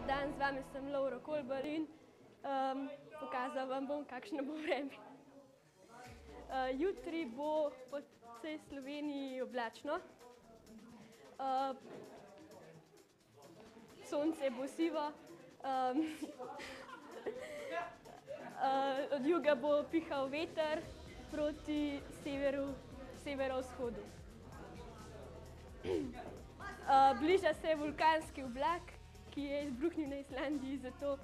Dober dan, z vami sem Laura Kolbar in pokazala vam bom, kakšno bo vreme. Jutri bo po vsej Sloveniji oblačno. Sonce bo sivo. Od juga bo pihal veter proti severovzhodu. Bliža se vulkanski oblak, ki je izbruhnil na Islandiji, zato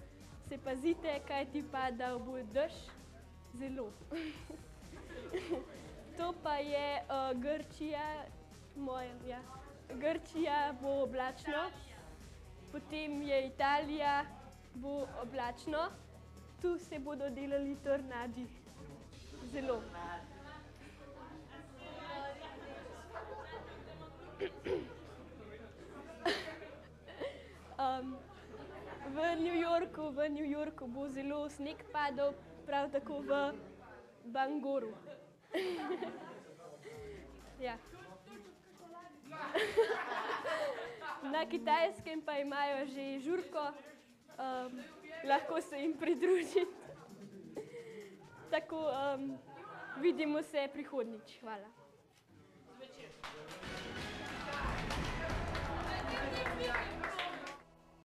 se pazite, kajti padal bo dež zelo. To pa je Grčija, Grčija bo oblačno, potem je Italija, bo oblačno, tu se bodo delali tornadi, zelo. V New Yorku bo zelo sneg padal, prav tako v Bangoru. Ja. Na Kitajskem pa imajo že žurko, lahko se jim pridružite. Tako, vidimo se prihodnjič. Hvala. Zvečer.